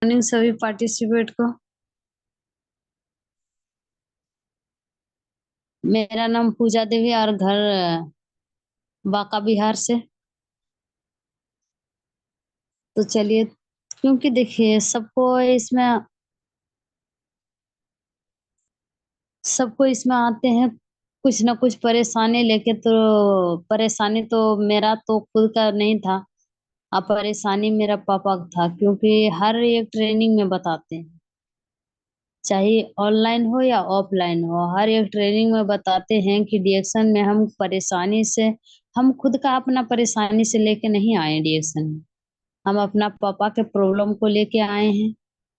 Morning सभी participate को। मेरा नाम पूजा देवी और घर बांका बिहार से। तो चलिए, क्योंकि देखिए सबको इसमें आते हैं कुछ ना कुछ परेशानी लेके। तो परेशानी तो मेरा तो खुद का नहीं था। अब परेशानी मेरा पापा का था, क्योंकि हर एक ट्रेनिंग में बताते हैं, चाहे ऑनलाइन हो या ऑफलाइन हो, हर एक ट्रेनिंग में बताते हैं कि डीएक्शन में हम खुद का अपना परेशानी से लेके नहीं आए डीएक्शन में। हम अपना पापा के प्रॉब्लम को लेके आए हैं।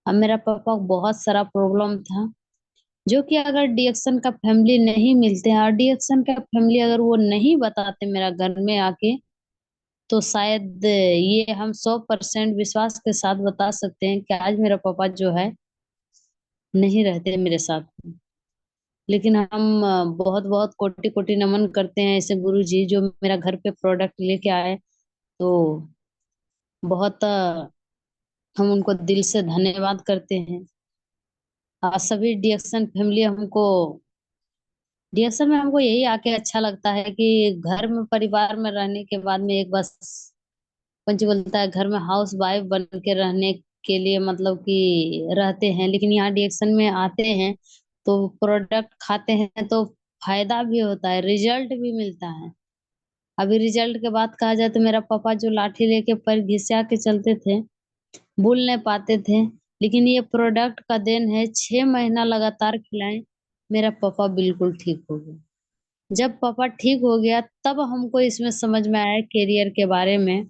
अब मेरा पापा को बहुत सारा प्रॉब्लम था, जो कि अगर डीएक्शन का फैमिली नहीं मिलते हैं और डीएक्शन का फैमिली अगर वो नहीं बताते मेरा घर में आके, तो शायद ये हम 100% विश्वास के साथ बता सकते हैं कि आज मेरा पापा जो है नहीं रहते मेरे साथ। लेकिन हम बहुत बहुत कोटि कोटि नमन करते हैं ऐसे गुरु जी जो मेरा घर पे प्रोडक्ट लेके आए। तो बहुत हम उनको दिल से धन्यवाद करते हैं। सभी डीएक्शन में हमको यही आके अच्छा लगता है कि घर में परिवार में रहने के बाद में एक बस पंच बोलता है, घर में हाउस वाइफ बन के रहने के लिए मतलब कि रहते हैं, लेकिन यहाँ डीएक्शन में आते हैं तो प्रोडक्ट खाते हैं तो फायदा भी होता है, रिजल्ट भी मिलता है। अभी रिजल्ट के बात कहा जाए तो मेरा पापा जो लाठी लेके पैर घिसा के चलते थे, बोल नहीं पाते थे, लेकिन ये प्रोडक्ट का देन है। 6 महीना लगातार खिलाए, मेरा पापा बिल्कुल ठीक हो गया। जब पापा ठीक हो गया तब हमको इसमें समझ में आया करियर के बारे में।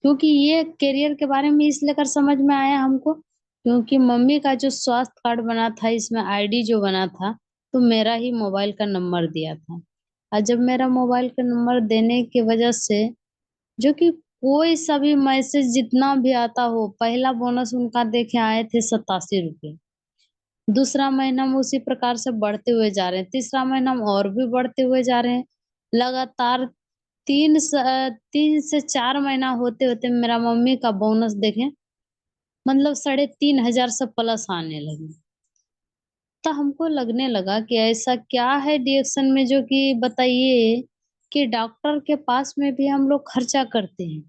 क्योंकि ये करियर के बारे में इसलिए कर समझ में आया हमको, क्योंकि मम्मी का जो स्वास्थ्य कार्ड बना था, इसमें आईडी जो बना था, तो मेरा ही मोबाइल का नंबर दिया था। और जब मेरा मोबाइल का नंबर देने की वजह से, जो कि कोई सा भी मैसेज जितना भी आता हो, पहला बोनस उनका देखे आए थे 87 रुपये। दूसरा महीना हम उसी प्रकार से बढ़ते हुए जा रहे हैं, तीसरा महीना हम और भी बढ़ते हुए जा रहे हैं। लगातार 3 से 4 महीना होते होते मेरा मम्मी का बोनस देखें, मतलब 3,500 से प्लस आने लगे। तो हमको लगने लगा कि ऐसा क्या है डीएक्शन में, जो कि बताइए कि डॉक्टर के पास में भी हम लोग खर्चा करते हैं,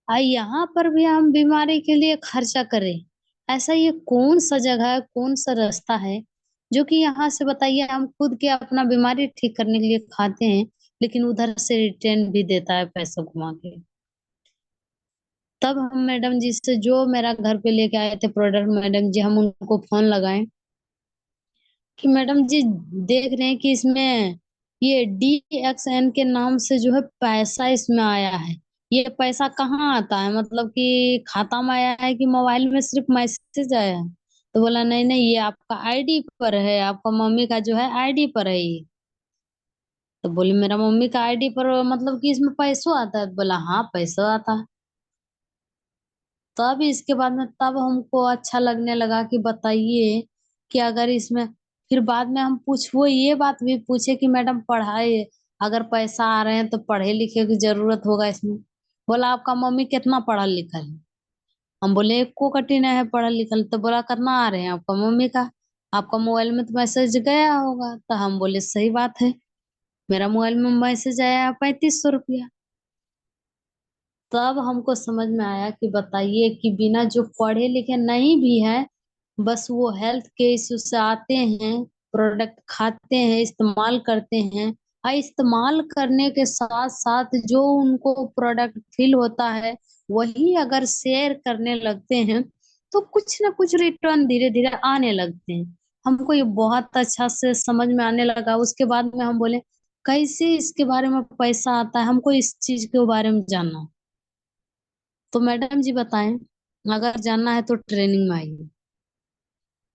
यहाँ पर भी हम बीमारी के लिए खर्चा करें। ऐसा ये कौन सा जगह है, कौन सा रास्ता है, जो कि यहाँ से बताइए हम खुद के अपना बीमारी ठीक करने के लिए खाते हैं, लेकिन उधर से रिटर्न भी देता है पैसा घुमा के। तब हम मैडम जी से, जो मेरा घर पे लेके आए थे प्रोडक्ट, मैडम जी, हम उनको फोन लगाए कि मैडम जी, देख रहे हैं कि इसमें ये DXN के नाम से जो है पैसा इसमें आया है। ये पैसा कहाँ आता है, मतलब कि खाता में आया है कि मोबाइल में सिर्फ मैसेज आया है? तो बोला नहीं नहीं, ये आपका आईडी पर है, आपका मम्मी का जो है आईडी पर है ये। तो बोली मेरा मम्मी का आईडी पर मतलब कि इसमें पैसों आता है? बोला हाँ, पैसा आता है। तब इसके बाद में तब हमको अच्छा लगने लगा कि बताइए कि अगर इसमें, फिर बाद में वो ये बात भी पूछे कि मैडम पढ़ाई, अगर पैसा आ रहे हैं तो पढ़े लिखे की जरूरत होगा इसमें। बोला आपका मम्मी कितना पढ़ा लिखा है? हम बोले एको कटी नहीं है पढ़ा लिखल। तो बोला कितना आ रहे हैं आपका मम्मी का? आपका मोबाइल में तो मैसेज गया होगा। तो हम बोले सही बात है, मेरा मोबाइल में मैसेज आया 3500 रुपया। तब हमको समझ में आया कि बताइए कि बिना जो पढ़े लिखे नहीं भी है, बस वो हेल्थ के इश्यू से आते हैं, प्रोडक्ट खाते हैं, इस्तेमाल करते हैं, और इस्तेमाल करने के साथ साथ जो उनको प्रोडक्ट फील होता है, वही अगर शेयर करने लगते हैं, तो कुछ ना कुछ रिटर्न धीरे धीरे आने लगते हैं। हमको ये बहुत अच्छा से समझ में आने लगा। उसके बाद में हम बोले कैसे इसके बारे में पैसा आता है, हमको इस चीज के बारे में जानना है। तो मैडम जी बताएं, अगर जानना है तो ट्रेनिंग में आइए।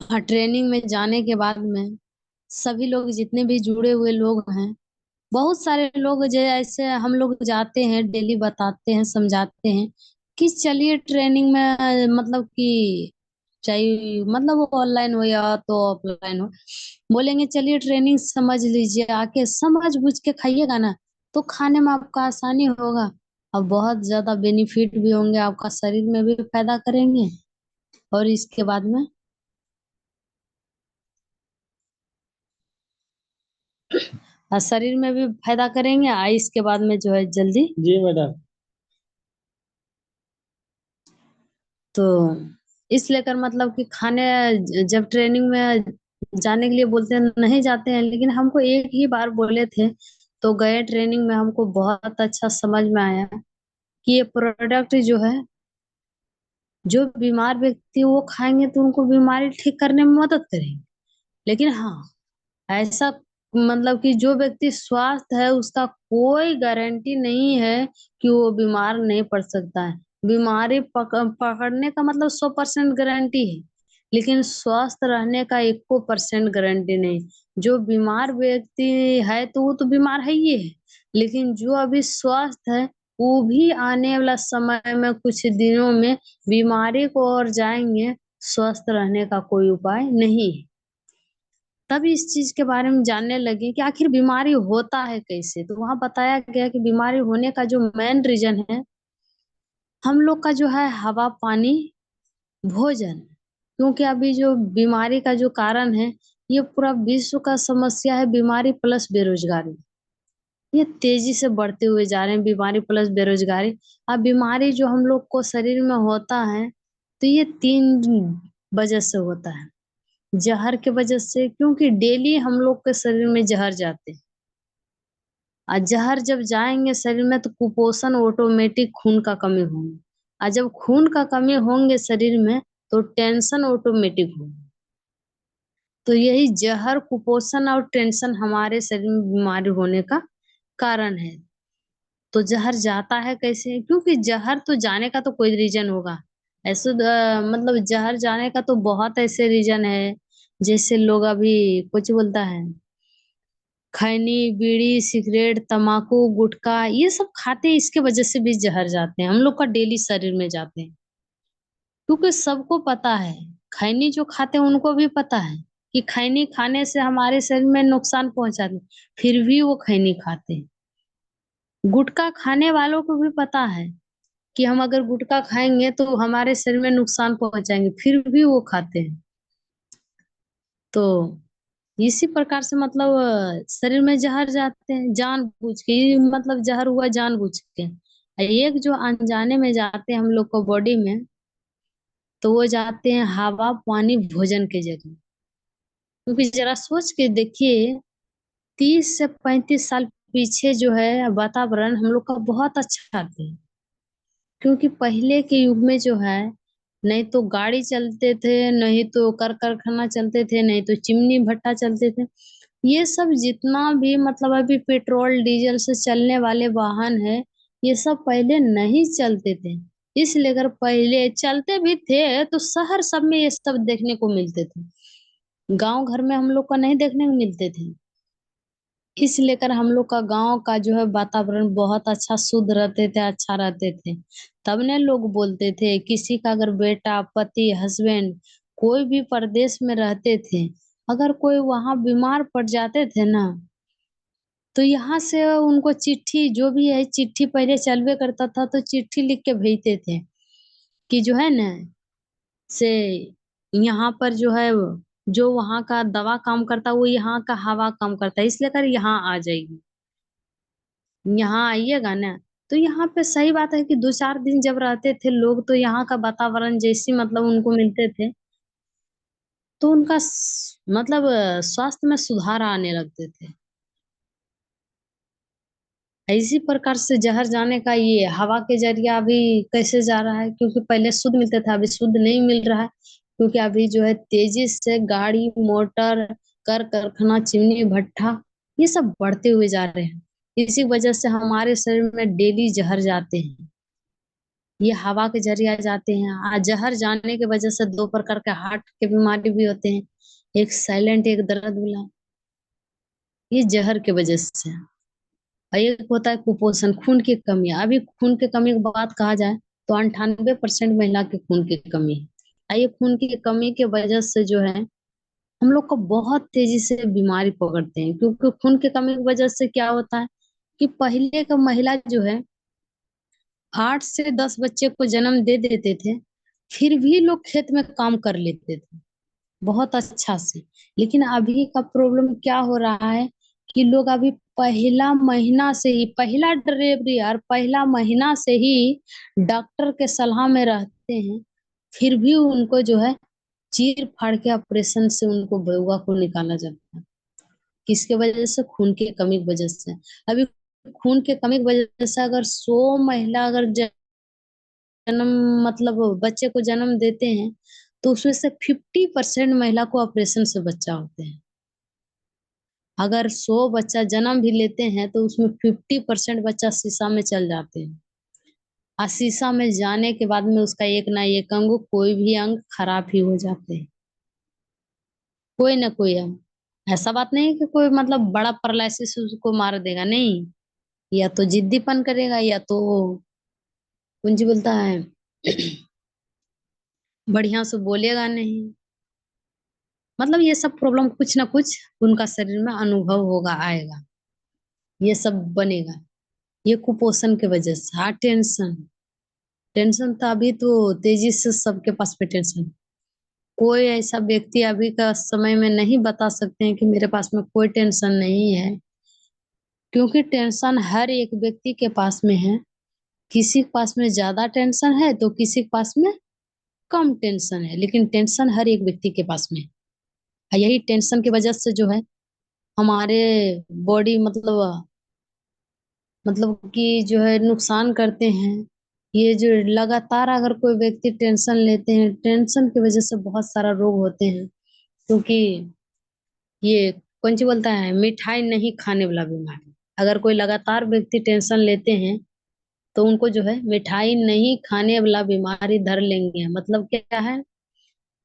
हाँ, ट्रेनिंग में जाने के बाद में सभी लोग जितने भी जुड़े हुए लोग हैं, बहुत सारे लोग जैसे हम लोग जाते हैं, डेली बताते हैं, समझाते हैं कि चलिए ट्रेनिंग में, मतलब कि चाहे मतलब वो ऑनलाइन हो या तो ऑफलाइन हो, बोलेंगे चलिए ट्रेनिंग समझ लीजिए, आके समझ बूझ के खाइएगा ना, तो खाने में आपका आसानी होगा और बहुत ज्यादा बेनिफिट भी होंगे, आपका शरीर में भी फायदा करेंगे और इसके बाद में शरीर में भी फायदा करेंगे, इसके बाद में जो है जल्दी। जी मैडम। तो इस लेकर मतलब कि खाने जब ट्रेनिंग में जाने के लिए बोलते हैं नहीं जाते हैं, लेकिन हमको एक ही बार बोले थे तो गए ट्रेनिंग में, हमको बहुत अच्छा समझ में आया कि ये प्रोडक्ट जो है, जो बीमार व्यक्ति वो खाएंगे तो उनको बीमारी ठीक करने में मदद करेंगे। लेकिन हाँ, ऐसा मतलब कि जो व्यक्ति स्वस्थ है उसका कोई गारंटी नहीं है कि वो बीमार नहीं पड़ सकता है। बीमारी पकड़ने का मतलब 100% गारंटी है, लेकिन स्वस्थ रहने का 1% गारंटी नहीं। जो बीमार व्यक्ति है तो वो तो बीमार है ही है, लेकिन जो अभी स्वस्थ है वो भी आने वाला समय में कुछ दिनों में बीमारी को ओर जाएंगे। स्वस्थ रहने का कोई उपाय नहीं है। तब इस चीज के बारे में जानने लगे कि आखिर बीमारी होता है कैसे। तो वहां बताया गया कि बीमारी होने का जो मेन रीजन है, हम लोग का जो है हवा, पानी, भोजन। क्योंकि अभी जो बीमारी का जो कारण है, ये पूरा विश्व का समस्या है, बीमारी प्लस बेरोजगारी। ये तेजी से बढ़ते हुए जा रहे हैं, बीमारी प्लस बेरोजगारी। अब बीमारी जो हम लोग को शरीर में होता है, तो ये 3 वजह से होता है। जहर के वजह से, क्योंकि डेली हम लोग के शरीर में जहर जाते हैं, और जहर जब जाएंगे शरीर में तो कुपोषण ऑटोमेटिक, खून का कमी होगी। और जब खून का कमी होंगे शरीर में तो टेंशन ऑटोमेटिक होगी। तो यही जहर, कुपोषण और टेंशन हमारे शरीर में बीमारी होने का कारण है। तो जहर जाता है कैसे? क्योंकि जहर तो जाने का तो कोई रीजन होगा। ऐसे मतलब जहर जाने का तो बहुत ऐसे रीजन है। जैसे लोग अभी कुछ बोलता है, खैनी, बीड़ी, सिगरेट, तम्बाकू, गुटखा, ये सब खाते हैं, इसके वजह से भी जहर जाते हैं, हम लोग का डेली शरीर में जाते हैं। क्योंकि सबको पता है, खैनी जो खाते हैं उनको भी पता है कि खैनी खाने से हमारे शरीर में नुकसान पहुंचाते हैं, फिर भी वो खैनी खाते हैं। गुटखा खाने वालों को भी पता है कि हम अगर गुटखा खाएंगे तो हमारे शरीर में नुकसान पहुंचाएंगे, फिर भी वो खाते हैं। तो इसी प्रकार से मतलब शरीर में जहर जाते हैं जानबूझ के, ये मतलब जहर हुआ जानबूझ के। एक जो अनजाने में जाते हैं हम लोग को बॉडी में, तो वो जाते हैं हवा, पानी, भोजन के जरिए। क्योंकि जरा सोच के देखिए, 30 से 35 साल पीछे जो है वातावरण हम लोग का बहुत अच्छा था। क्योंकि पहले के युग में जो है, नहीं तो गाड़ी चलते थे, नहीं तो कारखाना चलते थे, नहीं तो चिमनी भट्टा चलते थे। ये सब जितना भी मतलब अभी पेट्रोल डीजल से चलने वाले वाहन है, ये सब पहले नहीं चलते थे। इसलिए अगर पहले चलते भी थे तो शहर सब में ये सब देखने को मिलते थे, गांव घर में हम लोग को नहीं देखने को मिलते थे। इस लेकर हम लोग का गांव का जो है वातावरण बहुत अच्छा, शुद्ध रहते थे, अच्छा रहते थे। तब ने लोग बोलते थे, किसी का अगर बेटा, पति, हस्बैंड कोई भी प्रदेश में रहते थे, अगर कोई वहां बीमार पड़ जाते थे ना, तो यहाँ से उनको चिट्ठी, जो भी है चिट्ठी पहले चलवे करता था, तो चिट्ठी लिख के भेजते थे कि जो है ना, से यहाँ पर जो है, जो वहाँ का दवा काम करता है वो यहाँ का हवा काम करता है, इसलिए कर यहाँ आ जाएगी, यहाँ आइएगा ना। तो यहाँ पे सही बात है कि 2-4 दिन जब रहते थे लोग, तो यहाँ का वातावरण जैसी मतलब उनको मिलते थे, तो उनका मतलब स्वास्थ्य में सुधार आने लगते थे। इसी प्रकार से जहर जाने का ये हवा के जरिए अभी कैसे जा रहा है, क्योंकि पहले शुद्ध मिलता था, अभी शुद्ध नहीं मिल रहा है। क्योंकि अभी जो है तेजी से गाड़ी मोटर, कारखाना, चिमनी भट्ठा, ये सब बढ़ते हुए जा रहे हैं। इसी वजह से हमारे शरीर में डेली जहर जाते हैं, ये हवा के जरिए जाते हैं। जहर जाने की वजह से 2 प्रकार के हार्ट के बीमारी भी होते हैं, एक साइलेंट, एक दर्द वाला, ये जहर के वजह से। और एक होता है कुपोषण, खून की कमी। अभी खून की कमी की बात कहा जाए तो 98% महिला के खून की कमी है। और ये खून की कमी के वजह से जो है हम लोग को बहुत तेजी से बीमारी पकड़ते हैं। क्योंकि खून की कमी की वजह से क्या होता है कि पहले का महिला जो है 8 से 10 बच्चे को जन्म दे देते थे, फिर भी लोग खेत में काम कर लेते थे बहुत अच्छा से। लेकिन अभी का प्रॉब्लम क्या हो रहा है कि लोग अभी पहला महीना से ही, पहला डिलीवरी और पहला महीना से ही डॉक्टर के सलाह में रहते हैं, फिर भी उनको जो है चीर फाड़ के ऑपरेशन से उनको बउआ को निकाला जाता है। किसके वजह से? खून की कमी की वजह से। अभी खून की कमी की वजह से अगर 100 महिला अगर जन्म मतलब बच्चे को जन्म देते हैं, तो उसमें से 50% महिला को ऑपरेशन से बच्चा होते हैं। अगर 100 बच्चा जन्म भी लेते हैं तो उसमें 50% बच्चा शीशा में चल जाते हैं। और शीशा में जाने के बाद में उसका एक ना एक अंग, कोई भी अंग खराब ही हो जाते हैं, कोई ना कोई अंग। ऐसा बात नहीं है कि कोई मतलब बड़ा पैरालिसिस उसको मार देगा, नहीं। या तो जिद्दीपन करेगा, या तो कुंजी बोलता है बढ़िया से बोलेगा नहीं। मतलब ये सब प्रॉब्लम कुछ ना कुछ उनका शरीर में अनुभव होगा, आएगा, ये सब बनेगा। ये कुपोषण के वजह से। हाँ, टेंशन। टेंशन तो अभी तो तेजी से सबके पास में टेंशन। कोई ऐसा व्यक्ति अभी का समय में नहीं बता सकते हैं कि मेरे पास में कोई टेंशन नहीं है, क्योंकि टेंशन हर एक व्यक्ति के पास में है। किसी के पास में ज्यादा टेंशन है तो किसी के पास में कम टेंशन है, लेकिन टेंशन हर एक व्यक्ति के पास में है। और यही टेंशन की वजह से जो है हमारे बॉडी मतलब कि जो है नुकसान करते हैं। ये जो लगातार अगर कोई व्यक्ति टेंशन लेते हैं, टेंशन की वजह से बहुत सारा रोग होते हैं। क्योंकि ये कौन सी बोलता है, मिठाई नहीं खाने वाला बीमारी। अगर कोई लगातार व्यक्ति टेंशन लेते हैं तो उनको जो है मिठाई नहीं खाने वाला बीमारी धर लेंगे। मतलब क्या है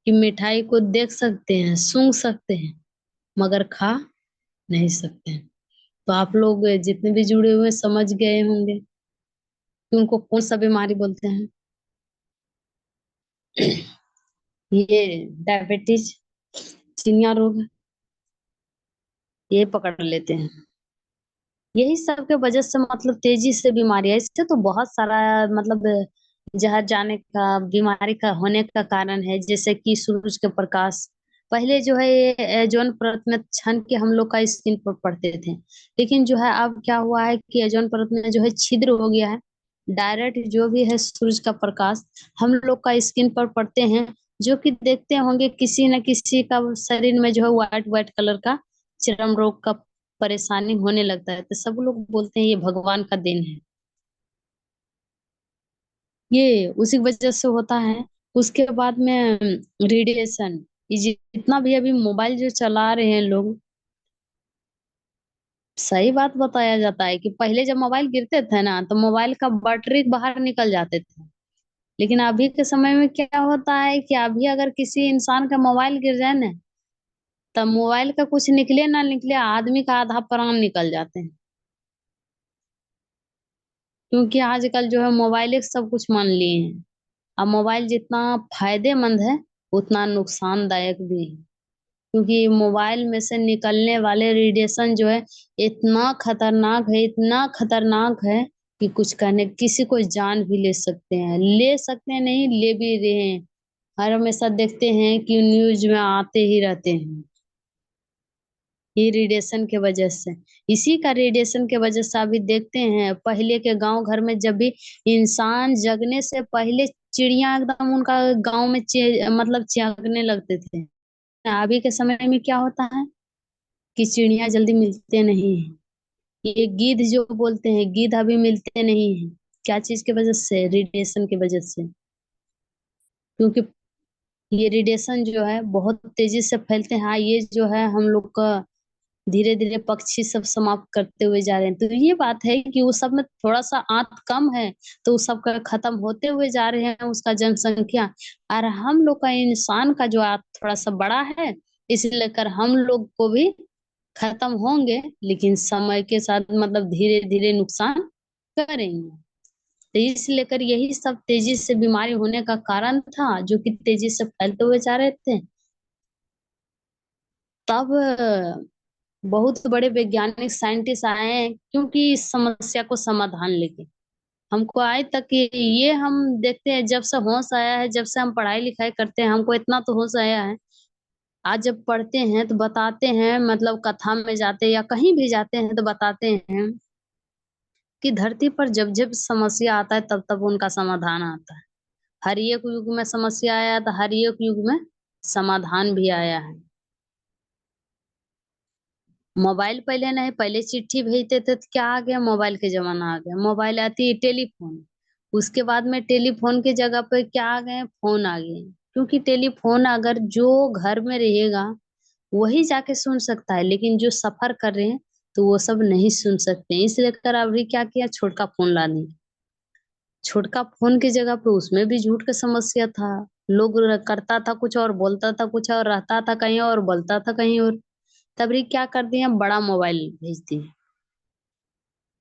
कि मिठाई को देख सकते हैं, सूंघ सकते हैं, मगर खा नहीं सकते हैं। तो आप लोग जितने भी जुड़े हुए हैं, समझ गए होंगे कि उनको कौन सा बीमारी बोलते हैं। ये डायबिटीज, चिनिया रोग, ये पकड़ लेते हैं। यही सब के वजह से मतलब तेजी से बीमारी है। इससे तो बहुत सारा मतलब जहर जाने का, बीमारी का होने का कारण है, जैसे कि सूरज के प्रकाश। पहले जो है ये ओजोन परत में छन के हम लोग का स्किन पर पड़ते थे, लेकिन जो है अब क्या हुआ है कि ओजोन परत में जो है छिद्र हो गया है। डायरेक्ट जो भी है सूरज का प्रकाश हम लोग का स्किन पर पड़ते हैं, जो कि देखते होंगे किसी न किसी का शरीर में जो है व्हाइट व्हाइट कलर का चर्म रोग का परेशानी होने लगता है। तो सब लोग बोलते हैं ये भगवान का देन है, ये उसी की वजह से होता है। उसके बाद में रेडिएशन, ये जितना भी अभी मोबाइल जो चला रहे हैं लोग, सही बात बताया जाता है कि पहले जब मोबाइल गिरते थे ना तो मोबाइल का बैटरी बाहर निकल जाते थे। लेकिन अभी के समय में क्या होता है कि अभी अगर किसी इंसान का मोबाइल गिर जाए ना, तब मोबाइल का कुछ निकले ना निकले, आदमी का आधा प्राण निकल जाते हैं। क्योंकि आजकल जो है मोबाइल एक सब कुछ मान लिए हैं। अब मोबाइल जितना फायदेमंद है उतना नुकसानदायक भी है। क्योंकि मोबाइल में से निकलने वाले रेडिएशन जो है इतना खतरनाक है, इतना खतरनाक है कि कुछ कहने, किसी को जान भी ले सकते हैं, नहीं ले भी रहे हैं। हर हमेशा देखते हैं कि न्यूज में आते ही रहते हैं, ये रेडिएशन के वजह से। इसी का रेडिएशन के वजह से अभी देखते हैं पहले के गांव घर में जब भी इंसान जगने से पहले चिड़िया एकदम उनका गांव में मतलब चहकने लगते थे। अभी के समय में क्या होता है कि चिड़िया जल्दी मिलते नहीं है। ये गिद्ध जो बोलते हैं, गिद्ध अभी मिलते नहीं है। क्या चीज की वजह से? रेडिएशन की वजह से। क्योंकि ये रेडिएशन जो है बहुत तेजी से फैलते हैं। हाँ, ये जो है हम लोग का धीरे धीरे पक्षी सब समाप्त करते हुए जा रहे हैं। तो ये बात है कि वो सब में थोड़ा सा आंत कम है, तो उस सब का खत्म होते हुए जा रहे हैं उसका जनसंख्या। और हम लोग का इंसान का जो आंत थोड़ा सा बड़ा है, इसे लेकर हम लोग को भी खत्म होंगे, लेकिन समय के साथ मतलब धीरे धीरे नुकसान करेंगे। तो इस लेकर यही सब तेजी से बीमारी होने का कारण था, जो कि तेजी से फैलते हुए जा रहे थे। तब बहुत बड़े वैज्ञानिक साइंटिस्ट आए हैं, क्योंकि इस समस्या को समाधान लेके। हमको आज तक ये हम देखते हैं, जब से होश आया है, जब से हम पढ़ाई लिखाई करते हैं, हमको इतना तो होश आया है। आज जब पढ़ते हैं तो बताते हैं, मतलब कथा में जाते हैं या कहीं भी जाते हैं तो बताते हैं कि धरती पर जब जब समस्या आता है तब तब उनका समाधान आता है। हर एक युग में समस्या आया तो हर एक युग में समाधान भी आया है। मोबाइल पहले नहीं, पहले चिट्ठी भेजते थे तो क्या आ गया, मोबाइल के जमाना आ गया। मोबाइल आती है टेलीफोन, उसके बाद में टेलीफोन की जगह पे क्या आ गए, फोन आ गए। क्योंकि टेलीफोन अगर जो घर में रहेगा वही जाके सुन सकता है, लेकिन जो सफर कर रहे हैं तो वो सब नहीं सुन सकते, इसलिए कर अभी क्या किया, छोटका फोन ला दिया। छोटका फोन की जगह पे उसमें भी झूठ का समस्या था। लोग करता था कुछ और बोलता था कुछ और, रहता था कहीं और बोलता था कहीं और। तभी क्या कर दिया, बड़ा मोबाइल भेज दिए।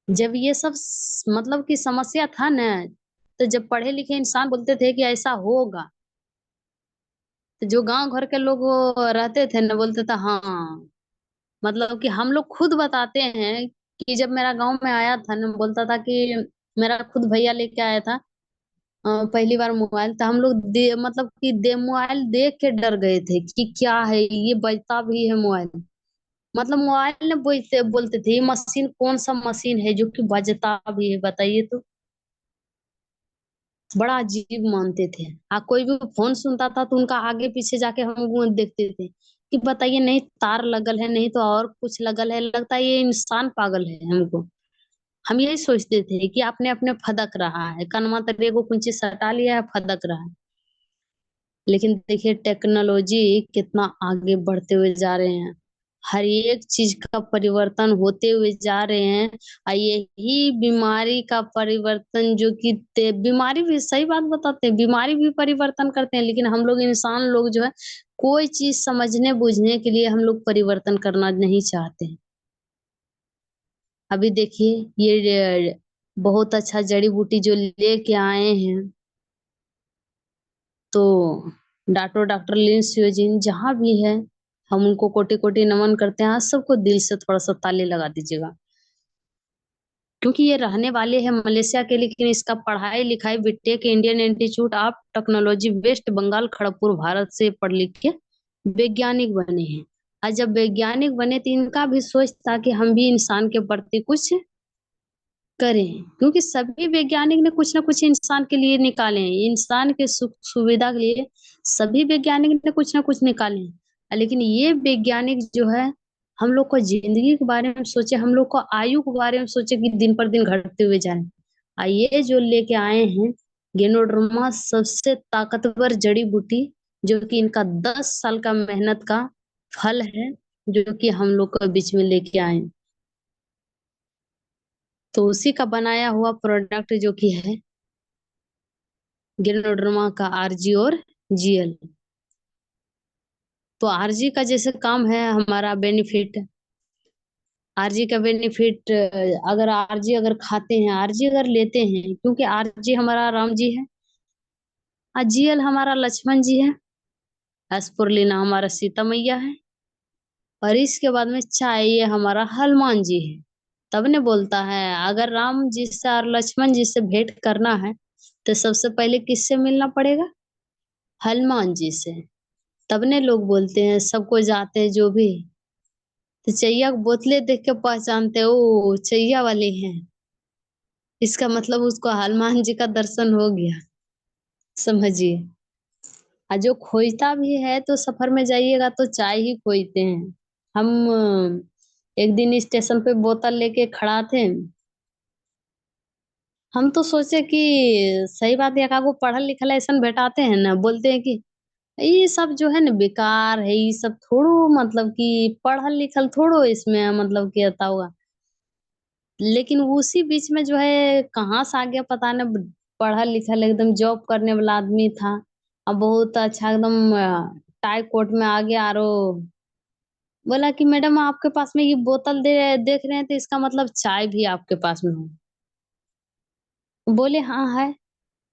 जब ये सब मतलब कि समस्या था ना, तो जब पढ़े लिखे इंसान बोलते थे कि ऐसा होगा, तो जो गांव घर के लोग वो रहते थे ना, बोलते थे हाँ। मतलब कि हम लोग खुद बताते हैं कि जब मेरा गांव में आया था ना, बोलता था कि मेरा खुद भैया लेके आया था पहली बार मोबाइल, तो हम लोग मतलब कि मोबाइल देख के डर गए थे कि क्या है ये, बजता भी है मोबाइल। मतलब मोबाइल ने बोलते बोलते थे ये मशीन कौन सा मशीन है जो कि बजता भी है, बताइए तो। बड़ा अजीब मानते थे। कोई भी फोन सुनता था तो उनका आगे पीछे जाके हम वो देखते थे कि बताइए, नहीं तार लगल है, नहीं तो और कुछ लगल है, लगता है ये इंसान पागल है हमको। हम यही सोचते थे कि अपने अपने फदक रहा है, कनमा तरे को कुंची सटा लिया है, फदक रहा है। लेकिन देखिए टेक्नोलॉजी कितना आगे बढ़ते हुए जा रहे हैं, हर एक चीज का परिवर्तन होते हुए जा रहे हैं। यही बीमारी का परिवर्तन जो कि बीमारी भी, सही बात बताते हैं, बीमारी भी परिवर्तन करते हैं, लेकिन हम लोग इंसान लोग जो है कोई चीज समझने बूझने के लिए हम लोग परिवर्तन करना नहीं चाहते हैं। अभी देखिए ये बहुत अच्छा जड़ी बूटी जो लेके आए हैं, तो डॉक्टर लिंस ह्यूजिन जहाँ भी है, हम उनको कोटि कोटि नमन करते हैं। आज सबको दिल से थोड़ा सा ताली लगा दीजिएगा, क्योंकि ये रहने वाले हैं मलेशिया के, लेकिन इसका पढ़ाई लिखाई B Tech Indian Institute of Technology West Bengal Kharagpur Bharat से पढ़ लिख के वैज्ञानिक बने हैं। और जब वैज्ञानिक बने तो इनका भी सोच था कि हम भी इंसान के प्रति कुछ करें, क्योंकि सभी वैज्ञानिक ने कुछ ना कुछ इंसान के लिए निकाले हैं, इंसान के सुख सुविधा के लिए सभी वैज्ञानिक ने कुछ ना कुछ निकाले हैं। लेकिन ये वैज्ञानिक जो है हम लोग को जिंदगी के बारे में सोचे, हम लोग को आयु के बारे में सोचे कि दिन पर दिन घटते हुए जाए। ये जो लेके आए हैं गेनोड्रोमा, सबसे ताकतवर जड़ी बूटी, जो कि इनका 10 साल का मेहनत का फल है, जो कि हम लोग को बीच में लेके आए। तो उसी का बनाया हुआ प्रोडक्ट जो कि है गिलोड्रमा का आरजी और जीएल। तो आरजी का जैसे काम है हमारा बेनिफिट, आरजी का बेनिफिट, अगर आरजी अगर खाते हैं, आरजी अगर लेते हैं, क्योंकि आरजी हमारा राम जी है और जीएल हमारा लक्ष्मण जी है, स्पुरलिना हमारा सीता मैया है, और इसके बाद में चाय ये हमारा हनुमान जी है। तब ने बोलता है अगर राम जी से और लक्ष्मण जी से भेंट करना है तो सबसे पहले किससे मिलना पड़ेगा, हनुमान जी से। तब ने लोग बोलते हैं, सबको जाते हैं जो भी, तो चैया की बोतलें देख के पहचानते हैं, ओ चैया वाले हैं, इसका मतलब उसको हनुमान जी का दर्शन हो गया, समझिए। और जो खोजता भी है तो सफर में जाइएगा तो चाय ही खोजते हैं। हम एक दिन स्टेशन पे बोतल लेके खड़ा थे, हम तो सोचे कि सही बात है, एकागो पढ़ल लिखल ऐसा भेटाते हैं ना, बोलते हैं कि ये सब जो है ना बेकार है, ये सब थोड़ो मतलब कि पढ़ल लिखल थोड़ो इसमें मतलब कि आता होगा। लेकिन उसी बीच में जो है कहाँ से आ गया पता नहीं, पढ़ल लिखल एकदम जॉब करने वाला आदमी था, अब बहुत अच्छा एकदम टाई कोट में आ गया, और बोला कि मैडम आपके पास में ये बोतल देख रहे हैं तो इसका मतलब चाय भी आपके पास में हो। बोले हाँ है।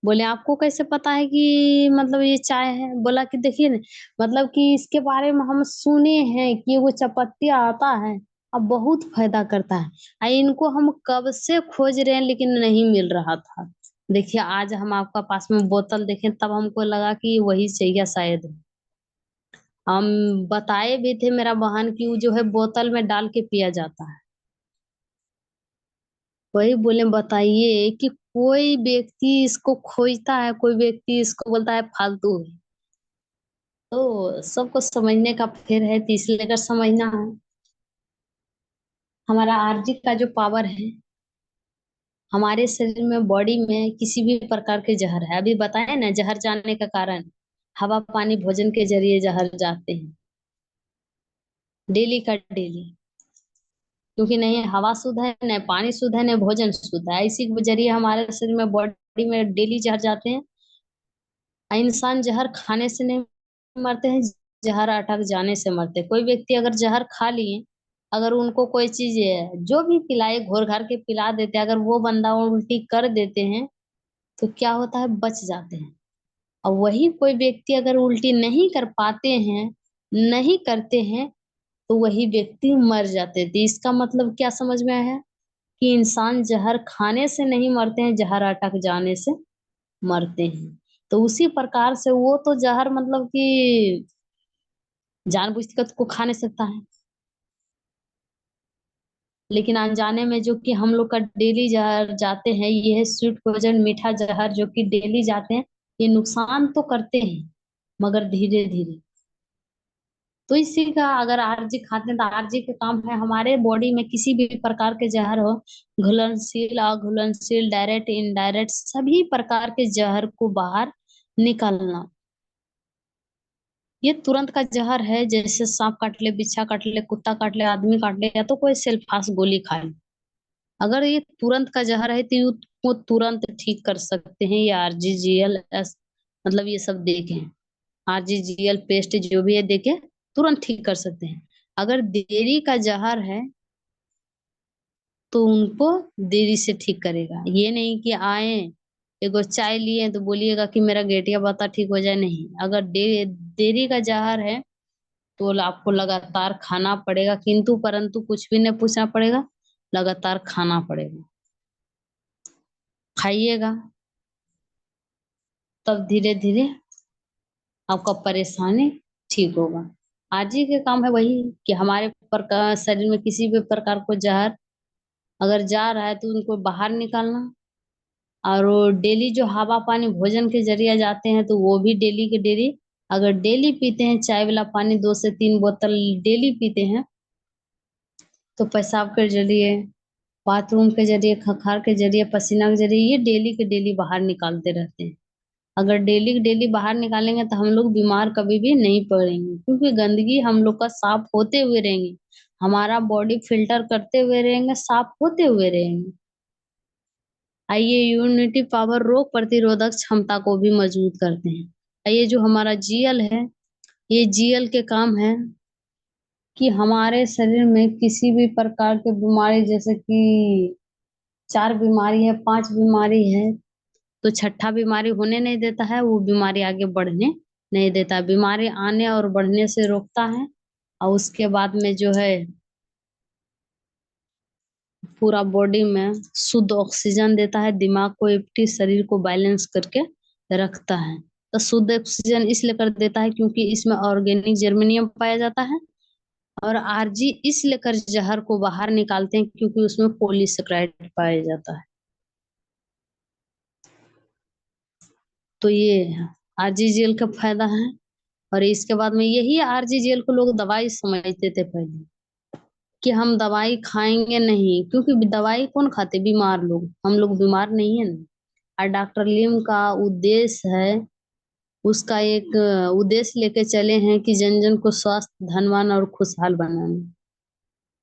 बोले आपको कैसे पता है कि मतलब ये चाय है, बोला कि देखिए ना, मतलब कि इसके बारे में हम सुने हैं कि वो चपत्तिया आता है, अब बहुत फायदा करता है। इनको हम कब से खोज रहे हैं लेकिन नहीं मिल रहा था। देखिए आज हम आपका पास में बोतल देखें तब हमको लगा कि वही चाहिए शायद। हम बताए भी थे मेरा बहन की वो जो है बोतल में डाल के पिया जाता है। वही बोले बताइए कि कोई व्यक्ति इसको खोजता है, कोई व्यक्ति इसको बोलता है फालतू है। तो सबको समझने का फेर है तो इसलिए लेकर समझना है। हमारा आरजी का जो पावर है हमारे शरीर में बॉडी में किसी भी प्रकार के जहर है, अभी बताए ना जहर जाने का कारण हवा पानी भोजन के जरिए जहर जाते हैं डेली का डेली। क्योंकि नहीं हवा शुद्ध है न पानी शुद्ध है न भोजन शुद्ध है, इसी के जरिए हमारे शरीर में बॉडी में डेली जहर जाते हैं। इंसान जहर खाने से नहीं मरते हैं, जहर अटक जाने से मरते हैं। कोई व्यक्ति अगर जहर खा लिए, अगर उनको कोई चीज जो भी पिलाए घोर घार के पिला देते हैं, अगर वो बंदा उल्टी कर देते हैं तो क्या होता है बच जाते हैं। और वही कोई व्यक्ति अगर उल्टी नहीं कर पाते हैं, नहीं करते हैं, तो वही व्यक्ति मर जाते थे। इसका मतलब क्या समझ में आया कि इंसान जहर खाने से नहीं मरते हैं, जहर अटक जाने से मरते हैं। तो उसी प्रकार से वो तो जहर मतलब कि जानबूझकर को खा नहीं सकता है, लेकिन अनजाने में जो कि हम लोग का डेली जहर जाते हैं, ये है स्वीट पॉइजन मीठा जहर जो कि डेली जाते हैं। ये नुकसान तो करते हैं मगर धीरे धीरे। तो इसी का अगर आरजी खाते हैं तो आरजी का काम है हमारे बॉडी में किसी भी प्रकार के जहर हो, घुलनशील अघुलनशील डायरेक्ट इनडायरेक्ट सभी प्रकार के जहर को बाहर निकालना। ये तुरंत का जहर है, जैसे सांप काट ले बिच्छा काट ले कुत्ता काट ले आदमी काट ले या तो कोई सेल्फास गोली खा ले। अगर ये तुरंत का जहर है तो वो तुरंत ठीक कर सकते हैं ये आरजीजीएल एस, मतलब ये सब देके आरजीजीएल पेस्ट जो भी है देके तुरंत ठीक कर सकते हैं। अगर देरी का जहर है तो उनको देरी से ठीक करेगा। ये नहीं कि आए एगो चाय लिए तो बोलिएगा कि मेरा गेटिया बता ठीक हो जाए, नहीं। अगर देरी का जहर है तो आपको लगातार खाना पड़ेगा, किंतु परंतु कुछ भी नहीं पूछना पड़ेगा, लगातार खाना पड़ेगा। खाइएगा तब धीरे धीरे आपका परेशानी ठीक होगा। आज ही के काम है वही कि हमारे प्रकार शरीर में किसी भी प्रकार को जहर अगर जा रहा है तो उनको बाहर निकालना। और वो डेली जो हवा पानी भोजन के जरिए जाते हैं तो वो भी डेली के डेली अगर डेली पीते हैं, चाय वाला पानी 2 से 3 बोतल डेली पीते हैं, तो पेशाब के जरिए बाथरूम के जरिए खखार के जरिए पसीना के जरिए ये डेली के डेली बाहर निकालते रहते हैं। अगर डेली के डेली बाहर निकालेंगे तो हम लोग बीमार कभी भी नहीं पड़ेंगे, क्योंकि गंदगी हम लोग का साफ होते हुए रहेंगे, हमारा बॉडी फिल्टर करते हुए रहेंगे, साफ होते हुए रहेंगे। आइए यूनिटी पावर रोग प्रतिरोधक क्षमता को भी मजबूत करते हैं। आइए जो हमारा जीएल है, ये जीएल के काम है कि हमारे शरीर में किसी भी प्रकार के बीमारी, जैसे कि 4 बीमारी है 5 बीमारी है, तो छठा बीमारी होने नहीं देता है, वो बीमारी आगे बढ़ने नहीं देता। बीमारी आने और बढ़ने से रोकता है। और उसके बाद में जो है पूरा बॉडी में शुद्ध ऑक्सीजन देता है, दिमाग को एप्टी शरीर को बैलेंस करके रखता है। तो शुद्ध ऑक्सीजन इसलिए कर देता है क्योंकि इसमें ऑर्गेनिक जर्मेनियम पाया जाता है। और आरजी इसलिए कर जहर को बाहर निकालते हैं क्योंकि उसमें पॉलीसेकेराइड पाया जाता है। तो ये आरजीजीएल का फायदा है। और इसके बाद में यही आरजीजीएल को लोग दवाई समझते थे पहले, कि हम दवाई खाएंगे नहीं, क्योंकि दवाई कौन खाते, बीमार लोग, हम लोग बीमार नहीं है ना। और डॉक्टर लिम का उद्देश्य है, उसका एक उद्देश्य लेके चले हैं कि जन जन को स्वस्थ धनवान और खुशहाल बनाना।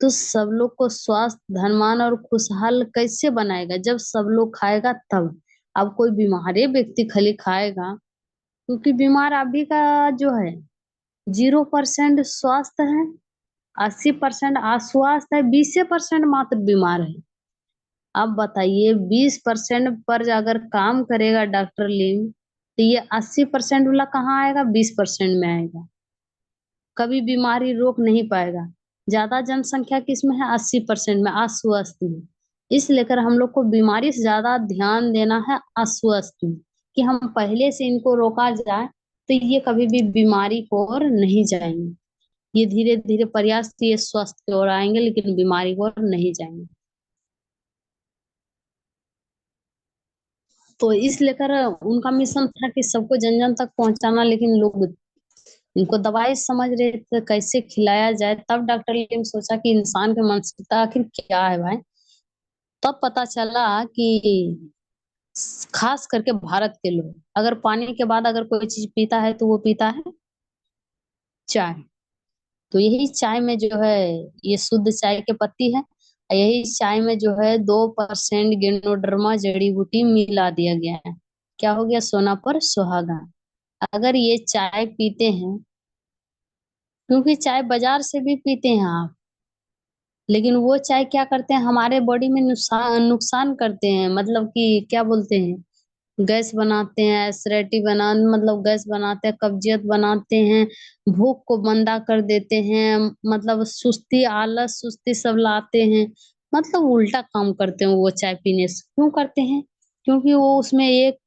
तो सब लोग को स्वस्थ धनवान और खुशहाल कैसे बनाएगा, जब सब लोग खाएगा तब। अब कोई बीमारी व्यक्ति खाली खाएगा, क्योंकि बीमार अभी का जो है 0% स्वास्थ्य है, 80% अस्वस्थ है, 20% मात्र बीमार है। अब बताइए 20% पर अगर काम करेगा डॉक्टर लिम, तो ये 80% वाला कहाँ आएगा, 20% में आएगा। कभी बीमारी रोक नहीं पाएगा। ज्यादा जनसंख्या किसमें है? 80% में, अस्वस्थ में। इस लेकर हम लोग को बीमारी से ज्यादा ध्यान देना है अस्वस्थ में, कि हम पहले से इनको रोका जाए तो ये कभी भी बीमारी की ओर नहीं जाएंगे। ये धीरे धीरे प्रयास से ये स्वस्थ की ओर आएंगे, लेकिन बीमारी की ओर नहीं जाएंगे। तो इस लेकर उनका मिशन था कि सबको जन जन तक पहुंचाना, लेकिन लोग इनको दवाई समझ रहे थे कैसे खिलाया जाए। तब डॉक्टर ने सोचा कि इंसान के मानसिकता आखिर क्या है भाई। तब पता चला कि खास करके भारत के लोग अगर पानी के बाद अगर कोई चीज पीता है तो वो पीता है चाय। तो यही चाय में जो है, ये शुद्ध चाय के पत्ती है, और यही चाय में जो है 2% गेनोडर्मा जड़ी बूटी मिला दिया गया है। क्या हो गया? सोना पर सुहागा। अगर ये चाय पीते हैं, क्योंकि चाय बाजार से भी पीते हैं आप, लेकिन वो चाय क्या करते हैं, हमारे बॉडी में नुकसान नुकसान करते हैं। मतलब कि क्या बोलते हैं, गैस बनाते हैं, एसिडिटी बना मतलब गैस बनाते हैं, कब्जियत बनाते हैं, भूख को मंदा कर देते हैं, मतलब सुस्ती, आलस, सुस्ती सब लाते हैं। मतलब उल्टा काम करते हैं वो चाय पीने से। क्यों करते हैं? क्योंकि वो उसमें 1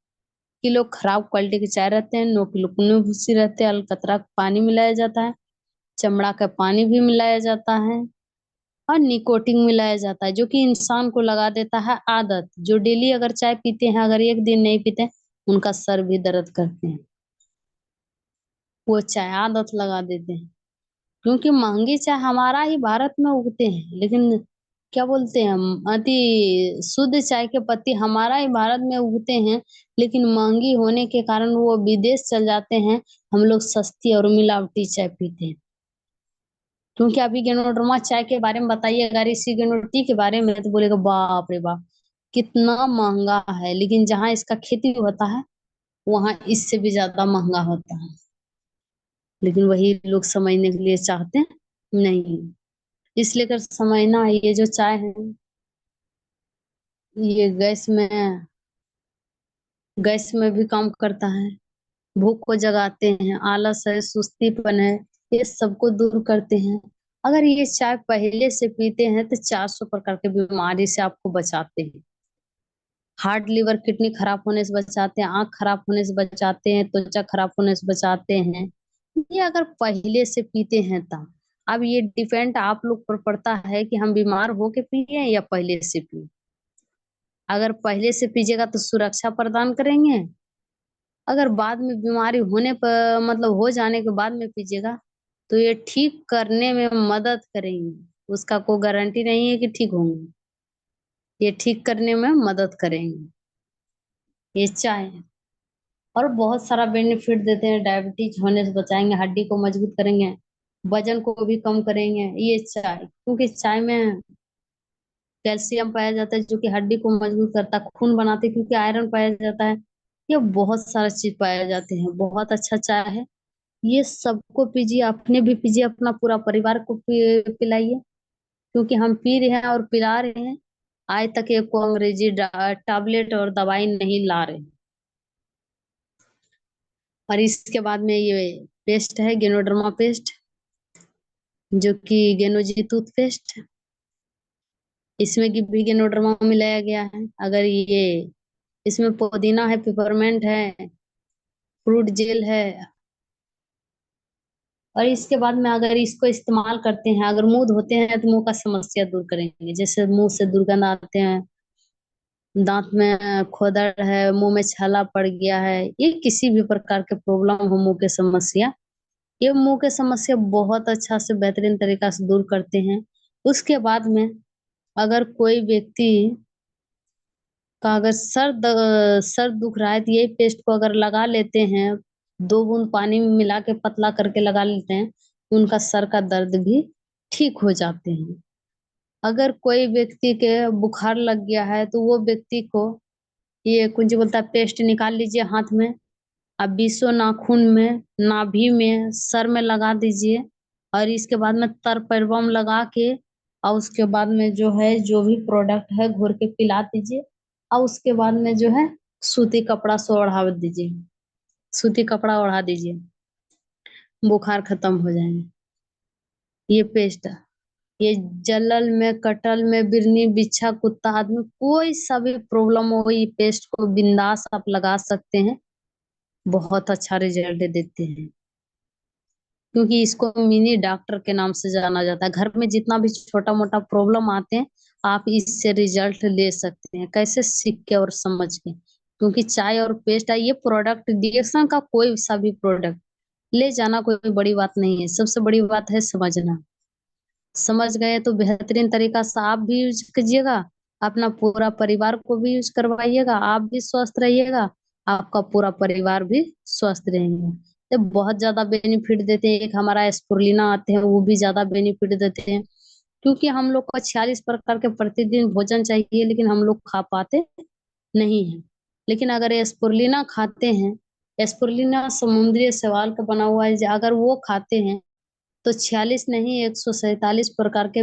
किलो खराब क्वालिटी के चाय रहते हैं, 9 किलो कुन्नी भूसी रहते हैं, अलकतरा का पानी मिलाया जाता है, चमड़ा का पानी भी मिलाया जाता है, और निकोटिन मिलाया जाता है, जो कि इंसान को लगा देता है आदत। जो डेली अगर चाय पीते हैं, अगर एक दिन नहीं पीते, उनका सर भी दर्द करते हैं। वो चाय आदत लगा देते हैं। क्योंकि महंगी चाय हमारा ही भारत में उगते हैं, लेकिन क्या बोलते हैं, अति शुद्ध चाय के पत्ती हमारा ही भारत में उगते हैं, लेकिन महंगी होने के कारण वो विदेश चल जाते हैं। हम लोग सस्ती और मिलावटी चाय पीते हैं। क्योंकि अभी गेनोडर्मा चाय के बारे में बताइए, अगर इसी गेनोटी के बारे में, तो बोलेगा बाप रे बाप कितना महंगा है। लेकिन जहाँ इसका खेती होता है वहां इससे भी ज्यादा महंगा होता है। लेकिन वही लोग समझने के लिए चाहते हैं नहीं। इसलिए कर समझना, ये जो चाय है, ये गैस में भी काम करता है, भूख को जगाते हैं, आलस है, सुस्तीपन है, ये सबको दूर करते हैं। अगर ये चाय पहले से पीते हैं तो 400 प्रकार के बीमारी से आपको बचाते हैं। हार्ट, लिवर, किडनी खराब होने से बचाते हैं, आंख खराब होने से बचाते हैं, त्वचा खराब होने से बचाते हैं। ये अगर पहले से पीते हैं तब। अब ये डिपेंड आप लोग पर पड़ता है कि हम बीमार होके पिए या पहले से पिए। अगर पहले से पीजिएगा तो सुरक्षा प्रदान करेंगे। अगर बाद में बीमारी होने पर, मतलब हो जाने के बाद में पीजिएगा, तो ये ठीक करने में मदद करेंगे। उसका कोई गारंटी नहीं है कि ठीक होंगे, ये ठीक करने में मदद करेंगे ये चाय। और बहुत सारा बेनिफिट देते हैं, डायबिटीज होने से बचाएंगे, हड्डी को मजबूत करेंगे, वजन को भी कम करेंगे ये चाय। क्योंकि चाय में कैल्शियम पाया जाता है, जो कि हड्डी को मजबूत करता है, खून बनाते हैं, क्योंकि आयरन पाया जाता है। ये बहुत सारा चीज पाए जाते हैं। बहुत अच्छा चाय है, ये सबको पीजिए, अपने भी पीजिए, अपना पूरा परिवार को पिलाइए। क्योंकि हम पी रहे हैं और पिला रहे हैं, आज तक एक को अंग्रेजी टैबलेट और दवाई नहीं ला रहे। और इसके बाद में ये पेस्ट है, गेनोडर्मा पेस्ट, जो कि गेनोजी टूथपेस्ट। इसमें भी गेनोडर्मा मिलाया गया है। अगर ये इसमें पुदीना है, पिपरमेंट है, फ्रूट जेल है। और इसके बाद में अगर इसको इस्तेमाल करते हैं, अगर मुंह धोते हैं तो मुंह का समस्या दूर करेंगे। जैसे मुंह से दुर्गंध आते हैं, दांत में खोदड़ है, मुंह में छाला पड़ गया है, ये किसी भी प्रकार के प्रॉब्लम हो, मुंह के समस्या, ये मुंह के समस्या बहुत अच्छा से बेहतरीन तरीका से दूर करते हैं। उसके बाद में अगर कोई व्यक्ति का अगर सर दुख रहा है, तो ये पेस्ट को अगर लगा लेते हैं, 2 बूंद पानी में मिला के पतला करके लगा लेते हैं, तो उनका सर का दर्द भी ठीक हो जाते हैं। अगर कोई व्यक्ति के बुखार लग गया है, तो वो व्यक्ति को ये कुंजी बोलता है, पेस्ट निकाल लीजिए हाथ में, अब 20 नाखून में, नाभि में, सर में लगा दीजिए। और इसके बाद में तर पैरवम लगा के, और उसके बाद में जो है, जो भी प्रोडक्ट है घोर के पिला दीजिए। और उसके बाद में जो है, सूती कपड़ा से ओढ़ा दीजिए, सूती कपड़ा ओढ़ा दीजिए, बुखार खत्म हो जाएगा। ये पेस्ट है। ये जलल में, कटल में, बिरनी, बिच्छा, कुत्ता, आदमी, कोई सा भी प्रॉब्लम हो, ये पेस्ट को बिंदास आप लगा सकते हैं। बहुत अच्छा रिजल्ट देते हैं, क्योंकि इसको मिनी डॉक्टर के नाम से जाना जाता है। घर में जितना भी छोटा मोटा प्रॉब्लम आते हैं, आप इससे रिजल्ट ले सकते हैं। कैसे? सीख के और समझ के। क्योंकि चाय और पेस्ट है, ये प्रोडक्ट डिएक्शन का कोई सा भी प्रोडक्ट ले जाना कोई बड़ी बात नहीं है। सबसे बड़ी बात है समझना। समझ गए तो बेहतरीन तरीका से आप भी यूज कीजिएगा, अपना पूरा परिवार को भी यूज करवाइएगा, आप भी स्वस्थ रहिएगा, आपका पूरा परिवार भी स्वस्थ रहेंगे। तो बहुत ज्यादा बेनिफिट देते हैं। एक हमारा स्पुरुलिना आते हैं, वो भी ज्यादा बेनिफिट देते हैं। क्योंकि हम लोग को 46 प्रकार के प्रतिदिन भोजन चाहिए, लेकिन हम लोग खा पाते नहीं है। लेकिन अगर ये स्पुरुलिना खाते हैं, स्पुरुलिना समुद्री शैवाल का बना हुआ है, अगर वो खाते हैं तो 46 नहीं, 147 प्रकार के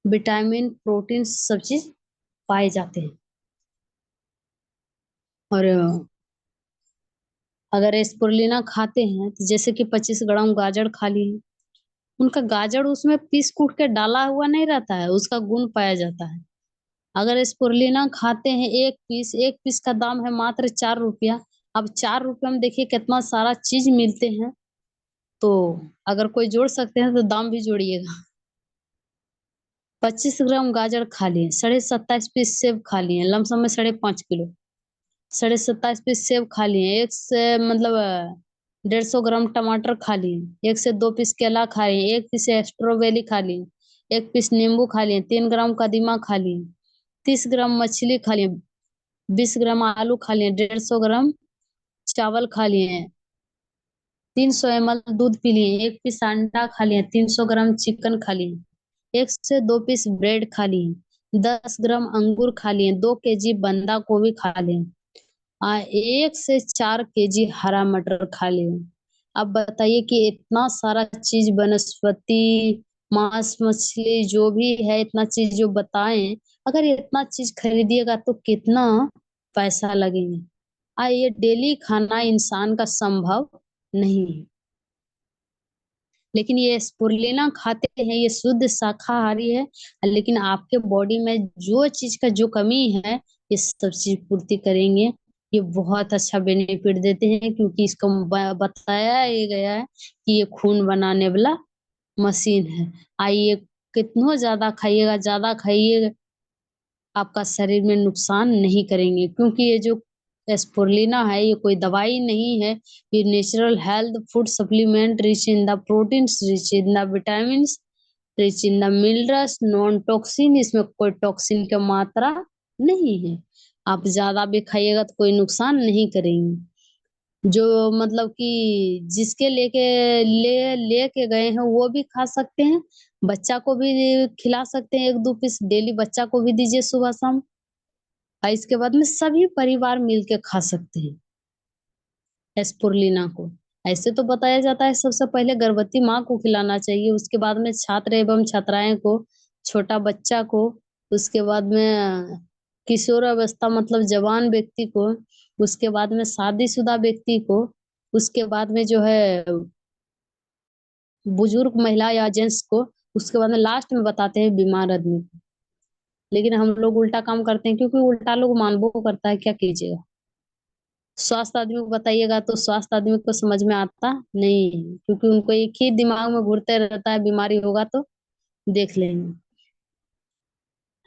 विटामिन, प्रोटीन, सब चीज पाए जाते हैं। और अगर स्पुरुलिना खाते हैं तो जैसे कि 25 ग्राम गाजर खा लिए, उनका गाजर उसमें पीस कूट के डाला हुआ नहीं रहता है, उसका गुण पाया जाता है। अगर स्पुरुलिना खाते हैं, एक पीस का दाम है मात्र 4 रुपया। अब 4 रुपये में देखिए कितना सारा चीज मिलते हैं। तो अगर कोई जोड़ सकते हैं तो दाम भी जोड़िएगा। 25 ग्राम गाजर खा लिए, 27.5 पीस सेब खा लिए, लमसम में 5.5 किलो, 27.5 पीस सेब खा लिए, एक से मतलब 150 ग्राम टमाटर खा लिए, 1 से 2 पीस केला खा लिए, 1 पीस स्ट्रॉबेरी खा लिए, 1 पीस नींबू खा लिए, 3 ग्राम कदीमा खा लिए, 30 ग्राम मछली खा लिए, 20 ग्राम आलू खा लिए, 150 ग्राम चावल खा लिए, 300 ml दूध पी लिए, 1 पीस अंडा खा लिए, 300 ग्राम चिकन खा लिए, 1 से 2 पीस ब्रेड खा लिए, 10 ग्राम अंगूर खा लिए, 2 केजी बंदा गोभी खा लिए, 1 से 4 केजी हरा मटर खा लिए। अब बताइए कि इतना सारा चीज, वनस्पति, मांस, मछली, जो भी है, इतना चीज जो बताएं, अगर इतना चीज खरीदिएगा तो कितना पैसा लगेंगे। ये डेली खाना इंसान का संभव नहीं है। लेकिन ये स्पुरुलिना खाते हैं, ये शुद्ध शाकाहारी है, लेकिन आपके बॉडी में जो चीज का जो कमी है, ये सब चीज पूर्ति करेंगे। ये बहुत अच्छा बेनिफिट देते हैं, क्योंकि इसको बताया ही गया है कि ये खून बनाने वाला मशीन है। आइए, कितनों ज्यादा खाइए, आपका शरीर में नुकसान नहीं करेंगे। क्योंकि ये जो स्पुरुलिना है, ये कोई दवाई नहीं है। ये natural health food supplement, rich in the proteins, rich in the vitamin, rich in the minerals, non toxin, इसमें कोई टॉक्सिन की मात्रा नहीं है। आप ज्यादा भी खाइएगा तो कोई नुकसान नहीं करेंगे। जो मतलब कि जिसके लेके गए हैं वो भी खा सकते हैं, बच्चा को भी खिला सकते हैं, 1-2 पीस डेली बच्चा को भी दीजिए सुबह शाम। और इसके बाद में सभी परिवार मिलके खा सकते हैं स्पुरुलिना को। ऐसे तो बताया जाता है सबसे पहले गर्भवती माँ को खिलाना चाहिए, उसके बाद में छात्र एवं छात्राएं को, छोटा बच्चा को, उसके बाद में किशोर अवस्था मतलब जवान व्यक्ति को, उसके बाद में शादीशुदा व्यक्ति को, उसके बाद में जो है बुजुर्ग महिला या जेंट्स को, उसके बाद में लास्ट में बताते हैं बीमार आदमी को। लेकिन हम लोग उल्टा काम करते हैं, क्योंकि उल्टा लोग मानबो करता है, क्या कीजिएगा। स्वास्थ्य आदमी को बताइएगा तो स्वास्थ्य आदमी को समझ में आता नहीं है, क्योंकि उनको एक ही दिमाग में घूरते रहता है, बीमारी होगा तो देख लेंगे।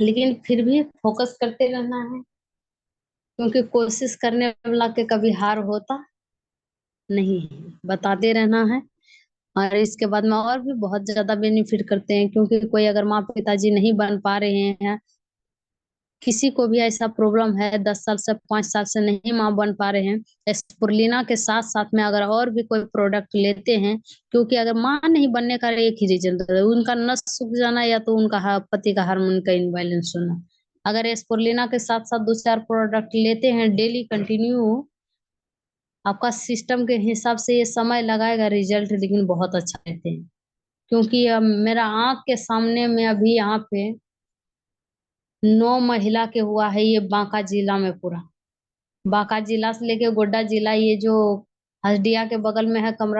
लेकिन फिर भी फोकस करते रहना है, क्योंकि कोशिश करने वाला के कभी हार होता नहीं है। बताते रहना है। और इसके बाद में और भी बहुत ज्यादा बेनिफिट करते हैं, क्योंकि कोई अगर माँ पिताजी नहीं बन पा रहे हैं, किसी को भी ऐसा प्रॉब्लम है, 10 साल से 5 साल से नहीं माँ बन पा रहे हैं, स्पुरुलिना के साथ साथ में अगर और भी कोई प्रोडक्ट लेते हैं, क्योंकि अगर माँ नहीं बनने का एक ही रीजन है, उनका नस सूख जाना, या तो उनका पति का हार्मोन का इम्बैलेंस होना। अगर स्पुरुलिना के साथ साथ 2-4 प्रोडक्ट लेते हैं डेली कंटिन्यू, आपका सिस्टम के हिसाब से ये समय लगाएगा रिजल्ट, लेकिन बहुत अच्छा रहते हैं। क्योंकि अब मेरा आंख के सामने में अभी यहाँ पे 9 महिला के हुआ है, ये बांका जिला में पूरा, बांका जिला से लेके गोड्डा जिला, ये जो हल्दिया के बगल में है कमरा